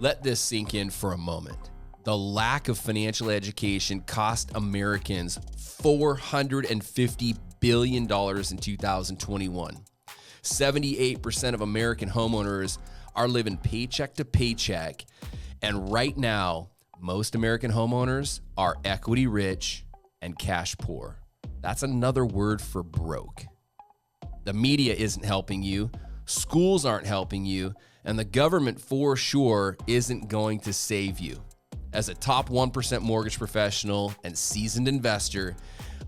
Let this sink in for a moment. The lack of financial education cost Americans $450 billion in 2021. 78% of American homeowners are living paycheck to paycheck. And right now, most American homeowners are equity rich and cash poor. That's another word for broke. The media isn't helping you, schools aren't helping you, and the government for sure isn't going to save you. As a top 1% mortgage professional and seasoned investor,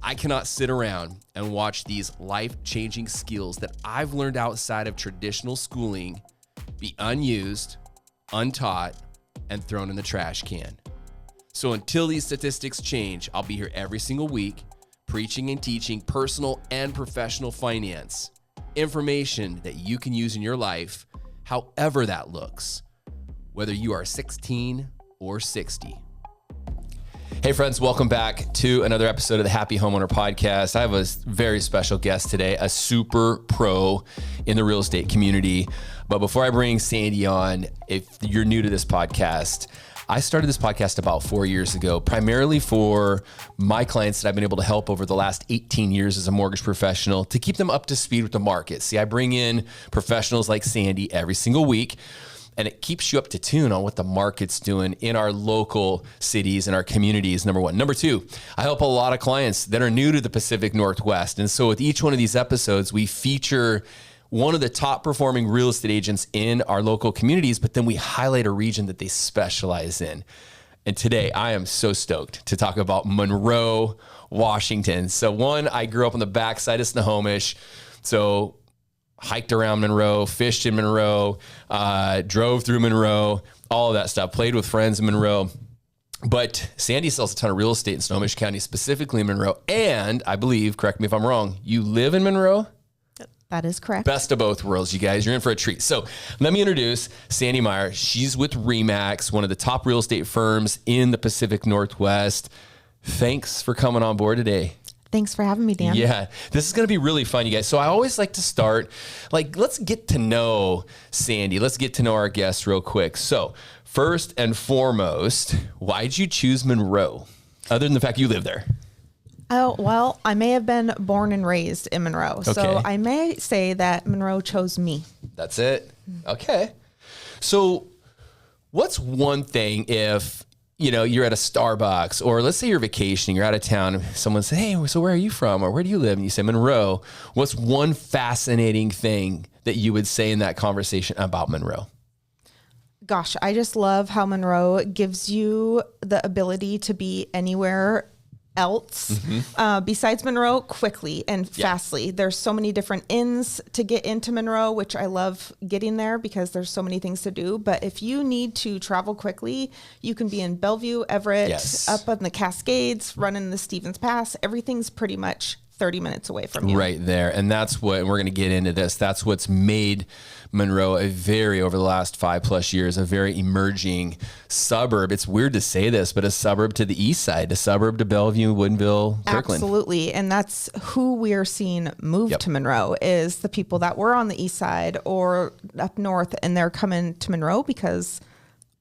I cannot sit around and watch these life-changing skills that I've learned outside of traditional schooling be unused, untaught, and thrown in the trash can. So until these statistics change, I'll be here every single week, preaching and teaching personal and professional finance, information that you can use in your life, however that looks, whether you are 16 or 60. Hey friends, welcome back to another episode of the Happy Homeowner Podcast. I have a very special guest today, a super pro in the real estate community. But before I bring Sandy on, if you're new to this podcast, I started this podcast about 4 years ago, primarily for my clients that I've been able to help over the last 18 years as a mortgage professional to keep them up to speed with the market. See, I bring in professionals like Sandy every single week, and it keeps you up to tune on what the market's doing in our local cities and our communities, number one. Number two, I help a lot of clients that are new to the Pacific Northwest. And so with each one of these episodes, we feature one of the top performing real estate agents in our local communities, but then we highlight a region that they specialize in. And today I am so stoked to talk about Monroe, Washington. So one, I grew up on the backside of Snohomish. So hiked around Monroe, fished in Monroe, drove through Monroe, all of that stuff, played with friends in Monroe. But Sandy sells a ton of real estate in Snohomish County, specifically in Monroe. And I believe, correct me if I'm wrong, you live in Monroe? That is correct. Best of both worlds, you guys. You're in for a treat. So let me introduce Sandy Meyer. She's with RE/MAX, one of the top real estate firms in the Pacific Northwest. Thanks for coming on board today. Thanks for having me, Dan. Yeah, this is going to be really fun, you guys. So I always like to start, let's get to know Sandy. Let's get to know our guests real quick. So first and foremost, why'd you choose Monroe, other than the fact you live there? Oh, well, I may have been born and raised in Monroe. Okay. So I may say that Monroe chose me. That's it. Okay. So what's one thing if, you're at a Starbucks, or let's say you're vacationing, you're out of town, and someone says, hey, so where are you from? Or where do you live? And you say Monroe. What's one fascinating thing that you would say in that conversation about Monroe? Gosh, I just love how Monroe gives you the ability to be anywhere else besides Monroe quickly and fastly. There's so many different inns to get into Monroe, which I love getting there because there's so many things to do. But if you need to travel quickly, you can be in Bellevue, Everett, up on the Cascades, running the Stevens Pass. Everything's pretty much 30 minutes away from you. Right there. And that's what, and we're going to get into this, that's what's made Monroe over the last 5+ years, a very emerging suburb. It's weird to say this, but a suburb to the Eastside, a suburb to Bellevue, Woodinville, Kirkland. Absolutely. And that's who we're seeing move to Monroe, is the people that were on the Eastside or up north, and they're coming to Monroe because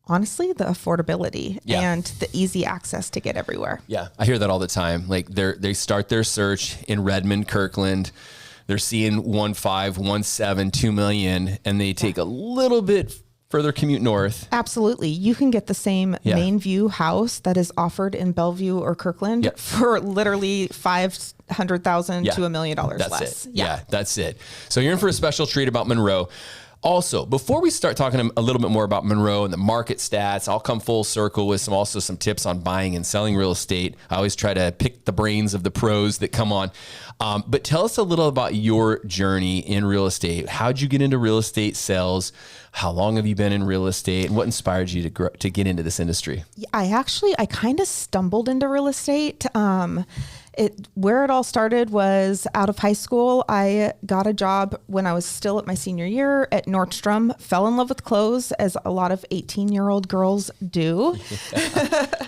honestly, the affordability and the easy access to get everywhere. Yeah, I hear that all the time. They start their search in Redmond, Kirkland. They're seeing 1.5, 1.7, 2 million, and they take a little bit further commute north. Absolutely. You can get the same main view house that is offered in Bellevue or Kirkland for literally $500,000 to $1 million less. Yeah, that's it. So you're in for a special treat about Monroe. Also, before we start talking a little bit more about Monroe and the market stats, I'll come full circle with some tips on buying and selling real estate. I always try to pick the brains of the pros that come on. But tell us a little about your journey in real estate. How'd you get into real estate sales? How long have you been in real estate? And what inspired you to get into this industry? I kind of stumbled into real estate. Where it all started was out of high school. I got a job when I was still at my senior year at Nordstrom, fell in love with clothes, as a lot of 18-year-old girls do.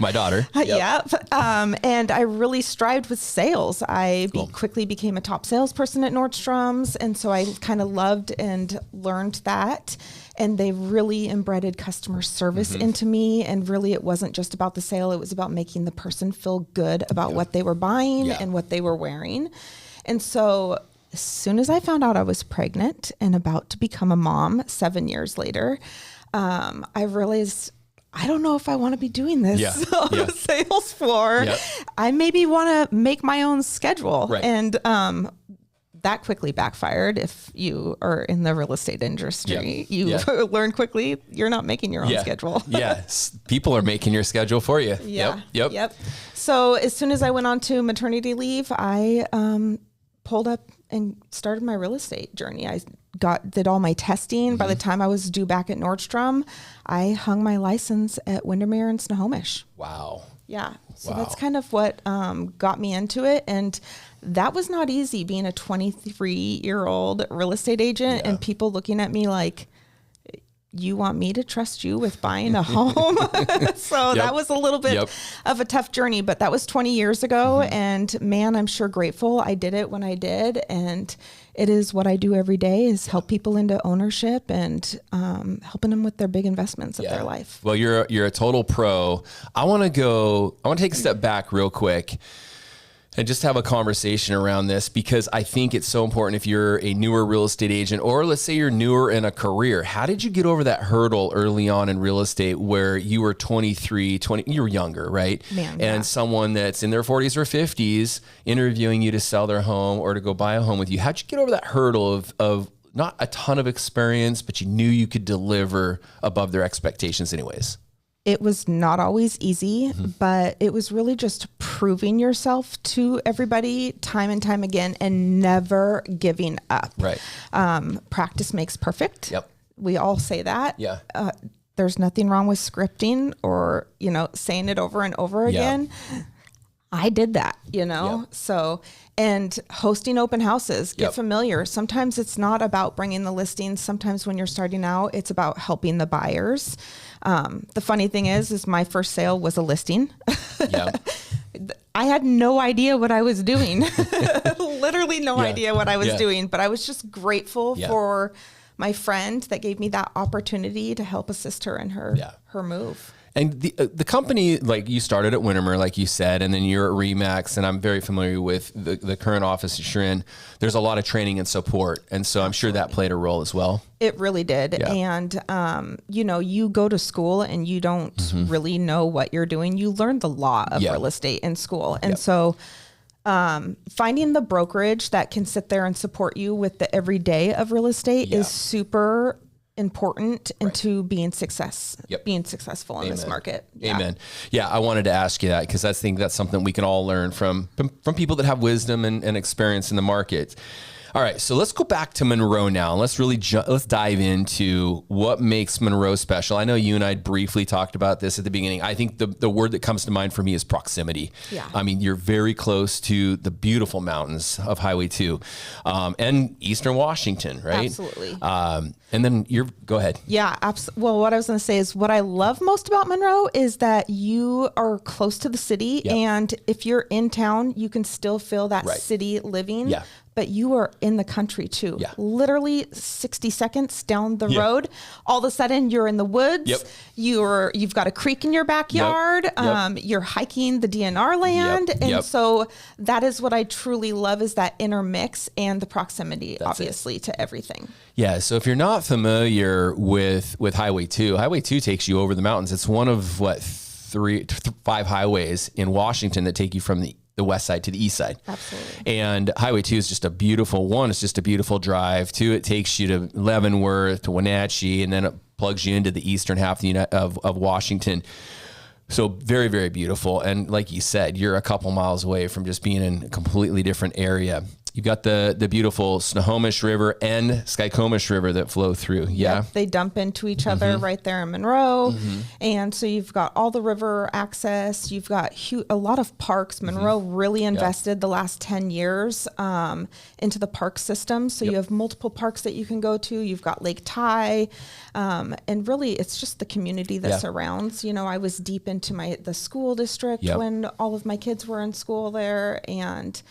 My daughter. Yep. And I really strived with sales. I quickly became a top salesperson at Nordstrom's. And so I kind of loved and learned that. and they really embedded customer service into me. And really, it wasn't just about the sale. It was about making the person feel good about what they were buying and what they were wearing. And so as soon as I found out I was pregnant and about to become a mom 7 years later, I realized, I don't know if I want to be doing this on the sales floor. I maybe want to make my own schedule. Right. And that quickly backfired. If you are in the real estate industry, you learn quickly you're not making your own schedule. Yes. People are making your schedule for you. Yep. So as soon as I went on to maternity leave, I pulled up and started my real estate journey. I did all my testing. By the time I was due back at Nordstrom, I hung my license at Windermere and Snohomish. Wow. Yeah. So that's kind of what got me into it. And that was not easy, being a 23-year-old real estate agent and people looking at me like, you want me to trust you with buying a home? So that was a little bit of a tough journey, but that was 20 years ago. And man, I'm sure grateful I did it when I did. And it is what I do every day, is help people into ownership and helping them with their big investments of their life. Well, you're a total pro. I want to take a step back real quick and just have a conversation around this, because I think it's so important if you're a newer real estate agent, or let's say you're newer in a career. How did you get over that hurdle early on in real estate where you were 23, you were younger, right? And someone that's in their 40s or 50s interviewing you to sell their home or to go buy a home with you. How'd you get over that hurdle of not a ton of experience, but you knew you could deliver above their expectations anyways? It was not always easy, but it was really just proving yourself to everybody time and time again and never giving up. Right. Practice makes perfect. Yep. We all say that. Yeah. There's nothing wrong with scripting or, saying it over and over again. I did that, So, and hosting open houses, get familiar. Sometimes it's not about bringing the listings. Sometimes when you're starting out, it's about helping the buyers. The funny thing is my first sale was a listing. I had no idea what I was doing. Literally no idea what I was doing, but I was just grateful for my friend that gave me that opportunity to help assist her in her move. And the company, like you started at Windermere, like you said, and then you're at RE/MAX, and I'm very familiar with the current office that you're in. There's a lot of training and support. And so I'm sure that played a role as well. It really did. Yeah. And, you go to school and you don't really know what you're doing. You learn the law of real estate in school. And so finding the brokerage that can sit there and support you with the everyday of real estate is super important into being successful in this market. Amen. Yeah, I wanted to ask you that because I think that's something we can all learn from people that have wisdom and experience in the market. All right, so let's go back to Monroe now. And let's really let's dive into what makes Monroe special. I know you and I briefly talked about this at the beginning. I think the word that comes to mind for me is proximity. Yeah. I mean, you're very close to the beautiful mountains of Highway 2 and Eastern Washington, right? Absolutely. And then go ahead. Yeah, well, what I was going to say is what I love most about Monroe is that you are close to the city. And if you're in town, you can still feel that city living. Yeah. But you are in the country too. Yeah. Literally 60 seconds down the road, all of a sudden you're in the woods. Yep. You've got a creek in your backyard. You're hiking the DNR land. And so that is what I truly love, is that intermix and the proximity, obviously, to everything. Yeah. So if you're not familiar with Highway 2, Highway 2 takes you over the mountains. It's one of 5 highways in Washington that take you from the west side to the east side. Absolutely. And Highway 2 is just a beautiful one. It's just a beautiful drive. 2, it takes you to Leavenworth, to Wenatchee, and then it plugs you into the eastern half of Washington. So very, very beautiful. And like you said, you're a couple miles away from just being in a completely different area. You've got the beautiful Snohomish River and Skykomish River that flow through. Yeah. Yep, they dump into each other right there in Monroe. And so you've got all the river access. You've got a lot of parks. Monroe really invested the last 10 years into the park system. So you have multiple parks that you can go to. You've got Lake Ty. And really, it's just the community that surrounds. I was deep into the school district when all of my kids were in school there. And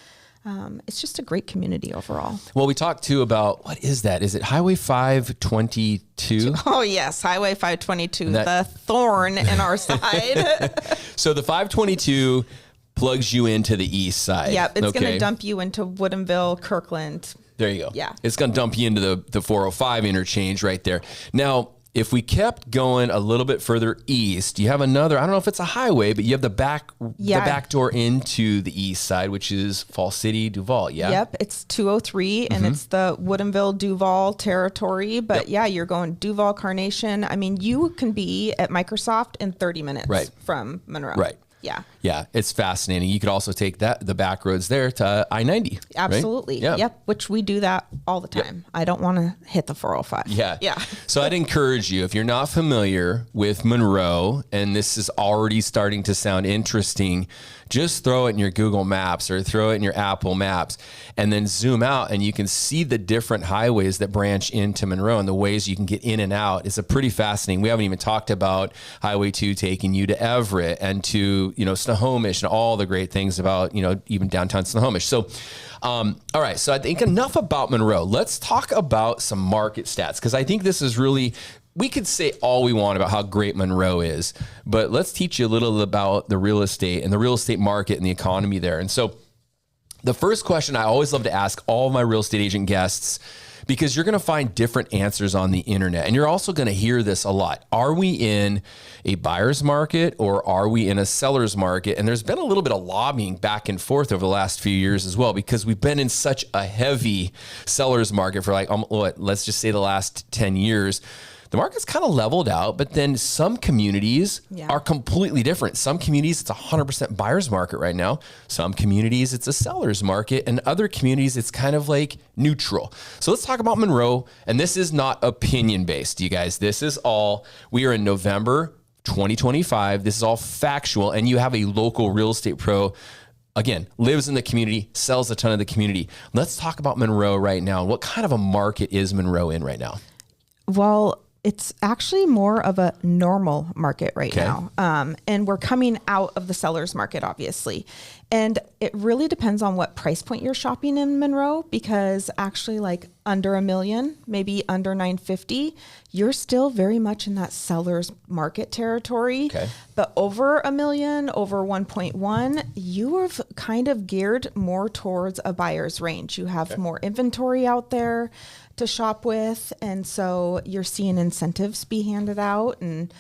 it's just a great community overall. Well, we talked too about, what is that? Is it Highway 522? Oh yes, Highway 522, the thorn in our side. So the 522 plugs you into the east side. Yep, it's going to dump you into Woodinville, Kirkland. There you go. Yeah. It's going to dump you into the 405 interchange right there. Now, if we kept going a little bit further east, you have another, I don't know if it's a highway, but you have the back door into the east side, which is Fall City, Duval. Yeah. Yep. It's 203 and it's the Woodinville, Duval territory. But you're going Duval, Carnation. I mean, you can be at Microsoft in 30 minutes from Monroe. Right. Yeah. Yeah. It's fascinating. You could also take the back roads there to I-90. Absolutely. Right? Yep. Which we do that all the time. Yep. I don't want to hit the 405. Yeah. Yeah. So I'd encourage you, if you're not familiar with Monroe, and this is already starting to sound interesting, just throw it in your Google Maps or throw it in your Apple Maps and then zoom out and you can see the different highways that branch into Monroe and the ways you can get in and out. It's a pretty fascinating. We haven't even talked about Highway 2 taking you to Everett and to, Snohomish and all the great things about, even downtown Snohomish. So, all right. So I think enough about Monroe. Let's talk about some market stats, because I think this is really, we could say all we want about how great Monroe is, but let's teach you a little about the real estate and the real estate market and the economy there. And so the first question I always love to ask all of my real estate agent guests, because you're going to find different answers on the internet. And you're also going to hear this a lot. Are we in a buyer's market or are we in a seller's market? And there's been a little bit of lobbying back and forth over the last few years as well, because we've been in such a heavy seller's market for let's just say the last 10 years. The market's kind of leveled out, but then some communities are completely different. Some communities, it's 100% buyer's market right now. Some communities, it's a seller's market. And other communities, it's kind of like neutral. So let's talk about Monroe. And this is not opinion-based, you guys. This is all, we are in November 2025. This is all factual. And you have a local real estate pro, again, lives in the community, sells a ton of the community. Let's talk about Monroe right now. What kind of a market is Monroe in right now? Well, it's actually more of a normal market right now. And we're coming out of the seller's market, obviously. And it really depends on what price point you're shopping in Monroe, because actually like under $1 million, maybe under $950, you're still very much in that seller's market territory. Okay. But over $1 million, over 1.1, you have kind of geared more towards a buyer's range. You have more inventory out there to shop with. And so you're seeing incentives be handed out and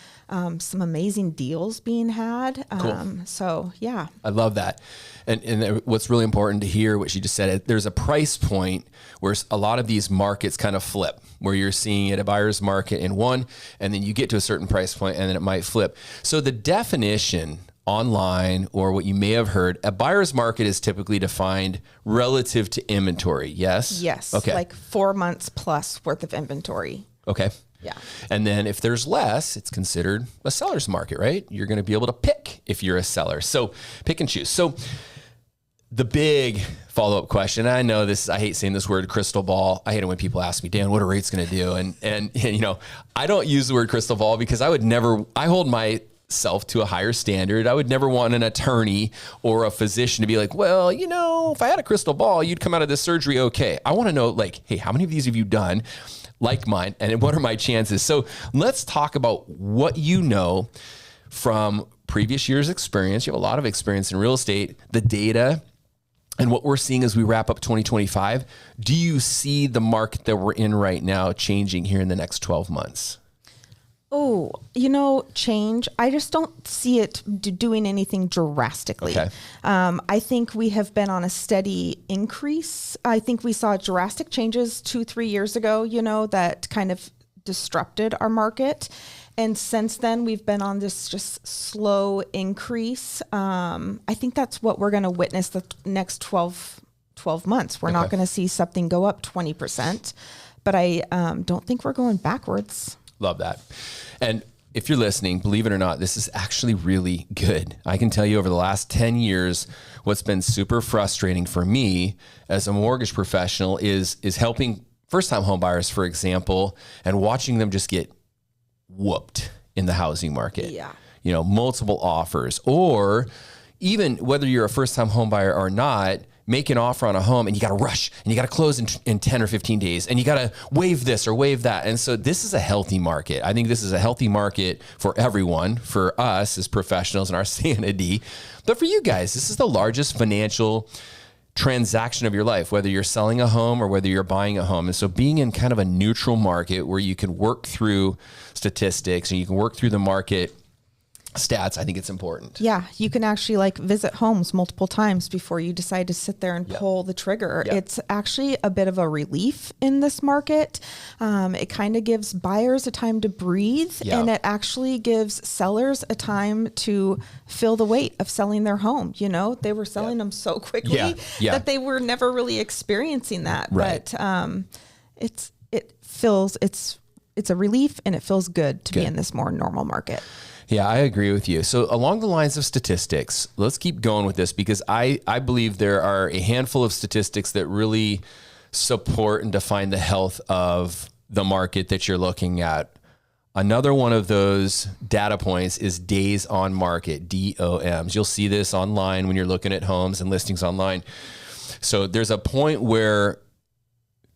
some amazing deals being had. Cool. So yeah. I love that. And what's really important to hear, what she just said, there's a price point where a lot of these markets kind of flip, where you're seeing it a buyer's market in one, and then you get to a certain price point and then it might flip. So the definition online, or what you may have heard, a buyer's market is typically defined relative to inventory. Yes? Yes. Okay. Like 4 months plus worth of inventory. Okay. Yeah. And then if there's less, it's considered a seller's market, right? You're going to be able to pick if you're a seller. So pick and choose. So the big follow-up question, I know this, I hate saying this word, crystal ball. I hate it when people ask me, Dan, what are rates going to do? And I don't use the word crystal ball because I hold myself to a higher standard. I would never want an attorney or a physician to be like, well, if I had a crystal ball, you'd come out of this surgery okay. I want to know, hey, how many of these have you done? Like mine, and what are my chances? So let's talk about what you know from previous years' experience. You have a lot of experience in real estate, the data, and what we're seeing as we wrap up 2025. Do you see the market that we're in right now changing here in the next 12 months? Oh, change. I just don't see it doing anything drastically. Okay. I think we have been on a steady increase. I think we saw drastic changes 2-3 years ago, that kind of disrupted our market. And since then, we've been on this just slow increase. I think that's what we're going to witness the next 12 months. We're not going to see something go up 20%, but I don't think we're going backwards. Love that. And if you're listening, believe it or not, this is actually really good. I can tell you over the last 10 years, what's been super frustrating for me as a mortgage professional is helping first-time home buyers, for example, and watching them just get whooped in the housing market. Yeah. Multiple offers, or even whether you're a first-time home buyer or not, make an offer on a home and you got to rush and you got to close in 10 or 15 days and you got to waive this or waive that. And so this is a healthy market. I think this is a healthy market for everyone, for us as professionals and our sanity. But for you guys, this is the largest financial transaction of your life, whether you're selling a home or whether you're buying a home. And so being in kind of a neutral market where you can work through statistics and you can work through the market stats, I think it's important. Yeah, you can actually like visit homes multiple times before you decide to sit there and pull the trigger. It's actually a bit of a relief in this market. It kind of gives buyers a time to breathe, and it actually gives sellers a time to feel the weight of selling their home. You know, they were selling them so quickly that they were never really experiencing that. Right. But it's a relief, and it feels good to be in this more normal market. Yeah, I agree with you. So along the lines of statistics, let's keep going with this because I believe there are a handful of statistics that really support and define the health of the market that you're looking at. Another one of those data points is days on market, DOMs. You'll see this online when you're looking at homes and listings online. So there's a point where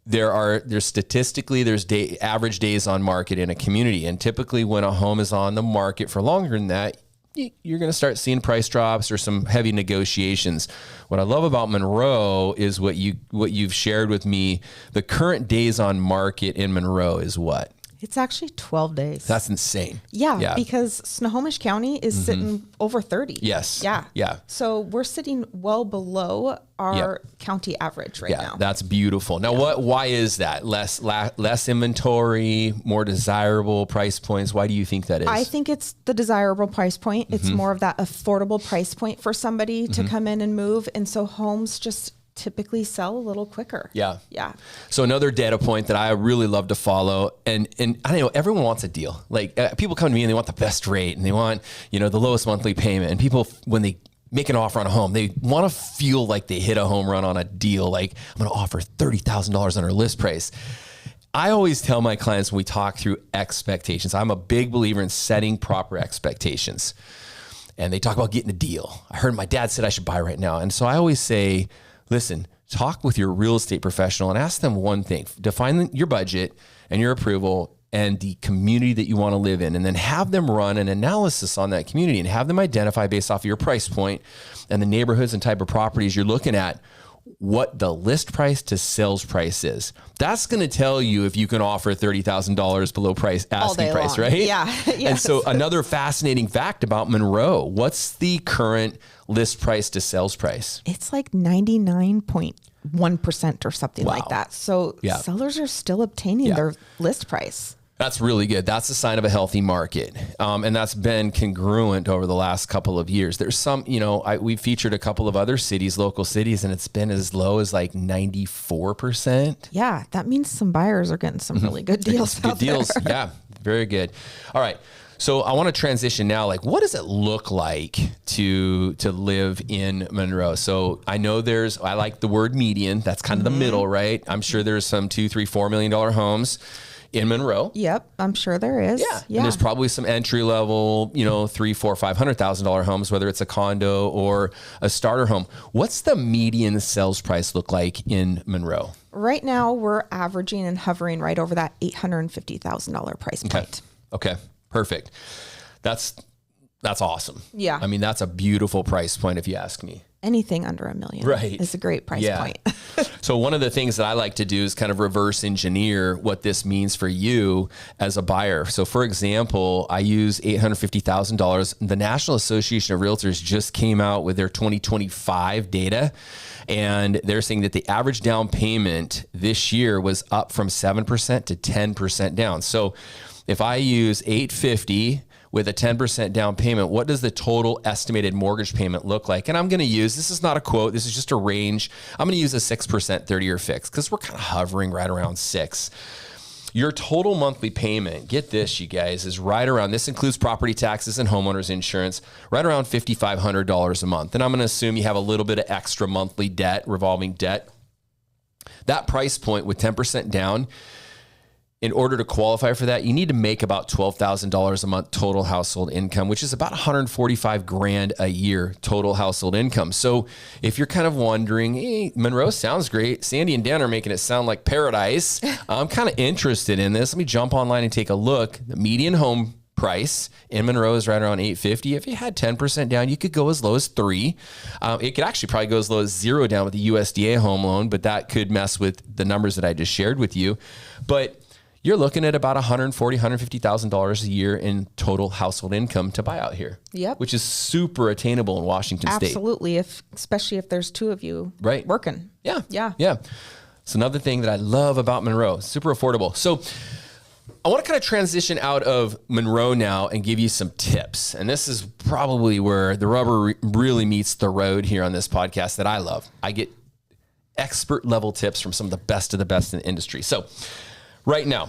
there's statistically average days on market in a community. And typically when a home is on the market for longer than that, you're going to start seeing price drops or some heavy negotiations. What I love about Monroe is what you've shared with me. The current days on market in Monroe is what? It's actually 12 days. That's insane. Yeah, because Snohomish County is sitting over 30. Yes. Yeah. So we're sitting well below our county average right now. Yeah, that's beautiful. Now, why is that? Less inventory, more desirable price points. Why do you think that is? I think it's the desirable price point. It's more of that affordable price point for somebody to come in and move. And so homes just typically sell a little quicker. Yeah. So another data point that I really love to follow, and I don't know, everyone wants a deal. Like people come to me and they want the best rate and they want, the lowest monthly payment. And people, when they make an offer on a home, they want to feel like they hit a home run on a deal. Like I'm going to offer $30,000 on our list price. I always tell my clients when we talk through expectations, I'm a big believer in setting proper expectations. And they talk about getting a deal. I heard my dad said I should buy right now. And so I always say, listen, talk with your real estate professional and ask them one thing. Define your budget and your approval and the community that you want to live in, and then have them run an analysis on that community and have them identify based off of your price point and the neighborhoods and type of properties you're looking at what the list price to sales price is. That's going to tell you if you can offer $30,000 below asking price, right? Yeah. Yes. And so another fascinating fact about Monroe, what's the current list price to sales price? It's like 99.1% or something like that. So sellers are still obtaining their list price. That's really good. That's a sign of a healthy market. And that's been congruent over the last couple of years. There's some, we've featured a couple of other cities, local cities, and it's been as low as like 94%. Yeah. That means some buyers are getting some really good deals. Good deals. Yeah. Very good. All right. So I want to transition now. Like, what does it look like to live in Monroe? So I know I like the word median. That's kind of the middle, right? I'm sure there's some $2, $3, $4 million homes in Monroe. Yep, I'm sure there is. Yeah. And there's probably some entry level, $300,000, $400,000, $500,000 homes, whether it's a condo or a starter home. What's the median sales price look like in Monroe? Right now, we're averaging and hovering right over that $850,000 price point. Okay. Perfect. That's awesome. Yeah. I mean, that's a beautiful price point if you ask me. Anything under $1 million is a great price point. So one of the things that I like to do is kind of reverse engineer what this means for you as a buyer. So for example, I use $850,000. The National Association of Realtors just came out with their 2025 data. And they're saying that the average down payment this year was up from 7% to 10% down. So if I use $850 with a 10% down payment, what does the total estimated mortgage payment look like? And I'm going to use, this is not a quote, this is just a range. I'm going to use a 6% 30-year fix because we're kind of hovering right around 6. Your total monthly payment, get this, you guys, is right around, this includes property taxes and homeowners insurance, right around $5,500 a month. And I'm going to assume you have a little bit of extra monthly debt, revolving debt. That price point with 10% down, in order to qualify for that, you need to make about $12,000 a month total household income, which is about $145,000 a year total household income. So if you're kind of wondering, hey, Monroe sounds great. Sandy and Dan are making it sound like paradise. I'm kind of interested in this. Let me jump online and take a look. The median home price in Monroe is right around $850,000. If you had 10% down, you could go as low as $3,000. It could actually probably go as low as $0 down with the USDA home loan, but that could mess with the numbers that I just shared with you. But you're looking at about $140,000, $150,000 a year in total household income to buy out here. Yep. Which is super attainable in Washington State. Absolutely. Especially if there's two of you working. Yeah. Yeah. Yeah. It's another thing that I love about Monroe. Super affordable. So I want to kind of transition out of Monroe now and give you some tips. And this is probably where the rubber really meets the road here on this podcast that I love. I get expert level tips from some of the best in the industry. So right now,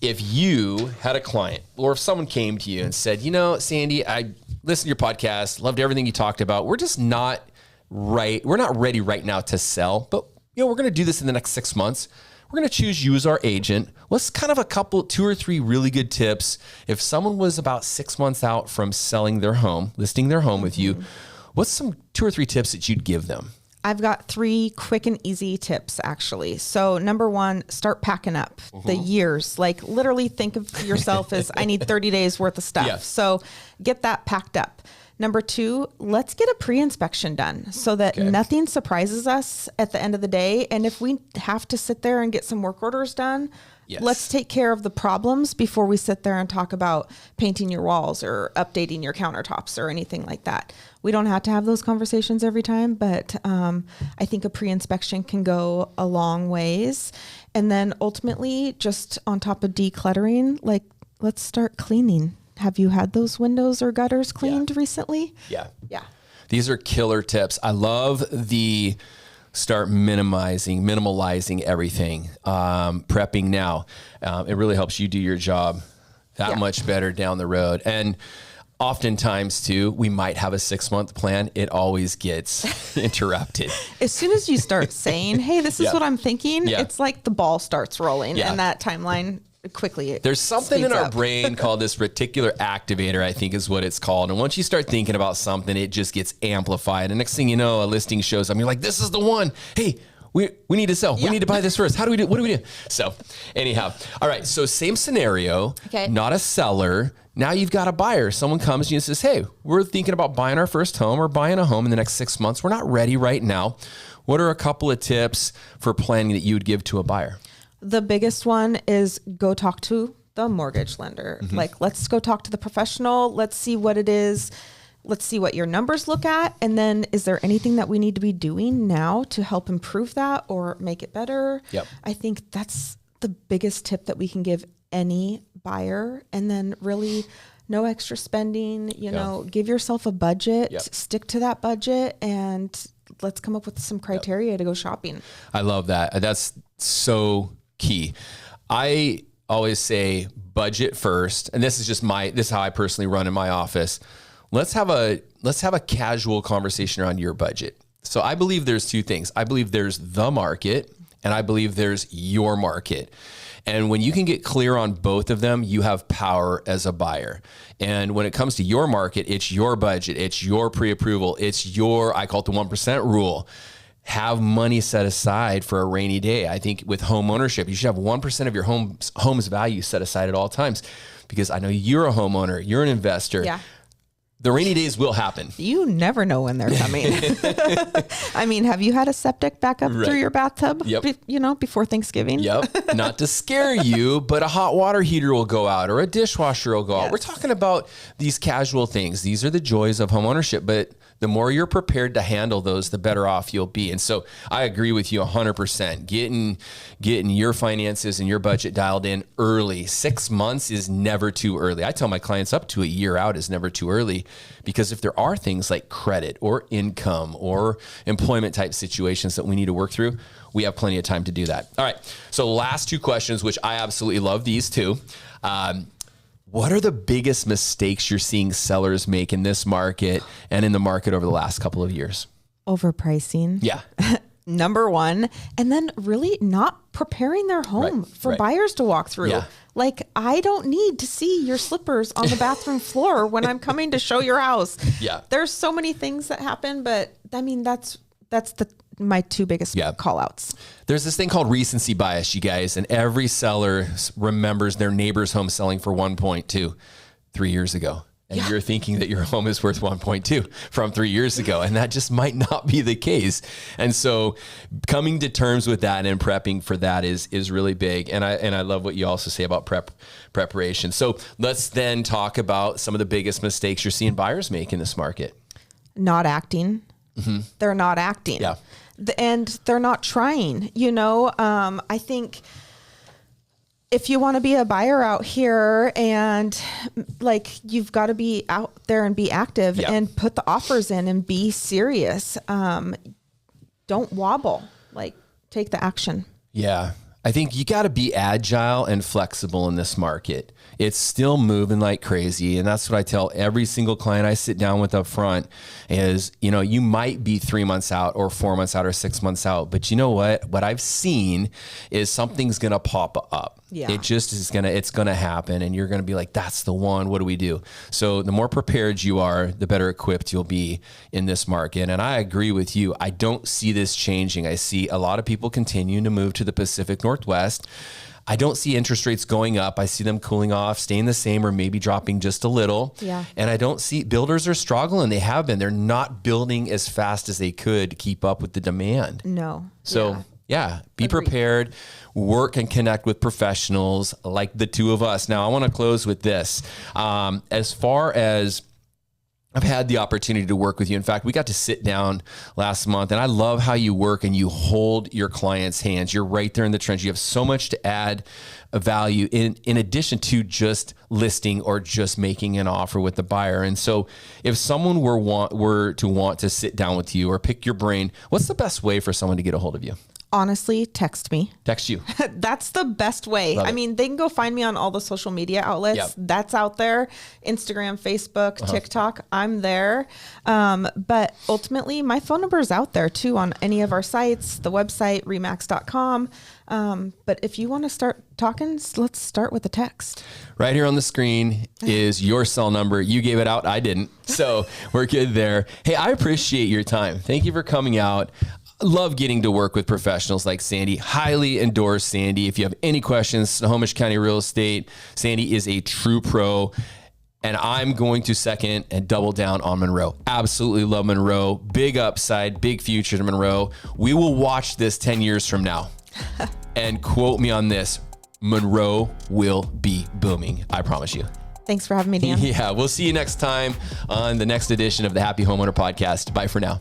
if you had a client or if someone came to you and said, you know, Sandy, I listened to your podcast, loved everything you talked about. We're just not right. We're not ready right now to sell, but you know, we're going to do this in the next 6 months. We're going to choose you as our agent. What's kind of two or three really good tips? If someone was about 6 months out from selling their home, listing their home with you, what's some 2 or 3 tips that you'd give them? I've got 3 quick and easy tips, actually. So number 1, start packing up the years. Like literally think of yourself as I need 30 days worth of stuff. Yeah. So get that packed up. Number 2, let's get a pre-inspection done so that nothing surprises us at the end of the day. And if we have to sit there and get some work orders done, let's take care of the problems before we sit there and talk about painting your walls or updating your countertops or anything like that. We don't have to have those conversations every time, but I think a pre-inspection can go a long ways. And then ultimately, just on top of decluttering, like let's start cleaning. Have you had those windows or gutters cleaned recently? Yeah. Yeah. These are killer tips. I love the start minimalizing everything, prepping now. It really helps you do your job that much better down the road. And oftentimes too, we might have a 6-month plan. It always gets interrupted. As soon as you start saying, hey, this is what I'm thinking, it's like the ball starts rolling and that timeline quickly. There's something in our brain called this reticular activator, I think is what it's called. And once you start thinking about something, it just gets amplified. And next thing you know, a listing shows up. You're like, this is the one. Hey, we need to sell. We need to buy this first. What do we do? So anyhow, all right. So same scenario, not a seller. Now you've got a buyer. Someone comes to you and says, hey, we're thinking about buying our first home or buying a home in the next 6 months. We're not ready right now. What are a couple of tips for planning that you would give to a buyer? The biggest one is go talk to the mortgage lender. Like, let's go talk to the professional. Let's see what it is. Let's see what your numbers look at. And then is there anything that we need to be doing now to help improve that or make it better? Yep. I think that's the biggest tip that we can give any buyer. And then really no extra spending, you know, give yourself a budget, stick to that budget, and let's come up with some criteria to go shopping. I love that. That's so key. I always say budget first, and this is how I personally run in my office. Let's have a casual conversation around your budget. So I believe there's 2 things. I believe there's the market, and I believe there's your market. And when you can get clear on both of them, you have power as a buyer. And when it comes to your market, it's your budget, it's your pre-approval, it's your, I call it the 1% rule. Have money set aside for a rainy day. I think with home ownership, you should have 1% of your home's value set aside at all times, because I know you're a homeowner, you're an investor. Yeah. The rainy days will happen. You never know when they're coming. I mean, have you had a septic back up through your bathtub, before Thanksgiving? Yep. Not to scare you, but a hot water heater will go out or a dishwasher will go out. We're talking about these casual things. These are the joys of home ownership, but the more you're prepared to handle those, the better off you'll be. And so I agree with you 100%. Getting your finances and your budget dialed in early. 6 months is never too early. I tell my clients up to a year out is never too early, because if there are things like credit or income or employment type situations that we need to work through, we have plenty of time to do that. All right. So last 2 questions, which I absolutely love these 2. What are the biggest mistakes you're seeing sellers make in this market and in the market over the last couple of years? Overpricing. Yeah. number one. And then really not preparing their home for buyers to walk through. Yeah. Like, I don't need to see your slippers on the bathroom floor when I'm coming to show your house. Yeah. There's so many things that happen, but I mean, that's my two biggest call outs. There's this thing called recency bias, you guys, and every seller remembers their neighbor's home selling for 1.2 3 years ago. And you're thinking that your home is worth 1.2 from 3 years ago. And that just might not be the case. And so coming to terms with that and prepping for that is really big. And I love what you also say about preparation. So let's then talk about some of the biggest mistakes you're seeing buyers make in this market. Not acting. Mm-hmm. They're not acting. Yeah. And they're not trying. I think if you want to be a buyer out here and like, you've got to be out there and be active and put the offers in and be serious. Don't wobble, like, take the action. Yeah. I think you got to be agile and flexible in this market. It's still moving like crazy. And that's what I tell every single client I sit down with up front is, you might be 3 months out or 4 months out or 6 months out, but you know what I've seen is something's going to pop up. Yeah. It just is it's going to happen. And you're going to be like, that's the one. What do we do? So the more prepared you are, the better equipped you'll be in this market. And I agree with you. I don't see this changing. I see a lot of people continuing to move to the Pacific Northwest. I don't see interest rates going up. I see them cooling off, staying the same, or maybe dropping just a little. Yeah. And I don't see builders are struggling. They have been. They're not building as fast as they could to keep up with the demand. No. So be prepared, work and connect with professionals like the two of us. Now I want to close with this. As far as I've had the opportunity to work with you. In fact, we got to sit down last month, and I love how you work and you hold your clients' hands. You're right there in the trench. You have so much to add value in addition to just listing or just making an offer with the buyer. And so if someone were to want to sit down with you or pick your brain, what's the best way for someone to get a hold of you? Honestly, text me. Text you. That's the best way. I mean, they can go find me on all the social media outlets. Yep. That's out there. Instagram, Facebook, TikTok. I'm there. But ultimately, my phone number is out there too on any of our sites, the website, remax.com. But if you want to start talking, let's start with a text. Right here on the screen is your cell number. You gave it out. I didn't. So we're good there. Hey, I appreciate your time. Thank you for coming out. Love getting to work with professionals like Sandy. Highly endorse Sandy. If you have any questions, Snohomish County Real Estate, Sandy is a true pro. And I'm going to second and double down on Monroe. Absolutely love Monroe. Big upside, big future to Monroe. We will watch this 10 years from now. And quote me on this, Monroe will be booming. I promise you. Thanks for having me, Dan. Yeah, we'll see you next time on the next edition of the Happy Homeowner Podcast. Bye for now.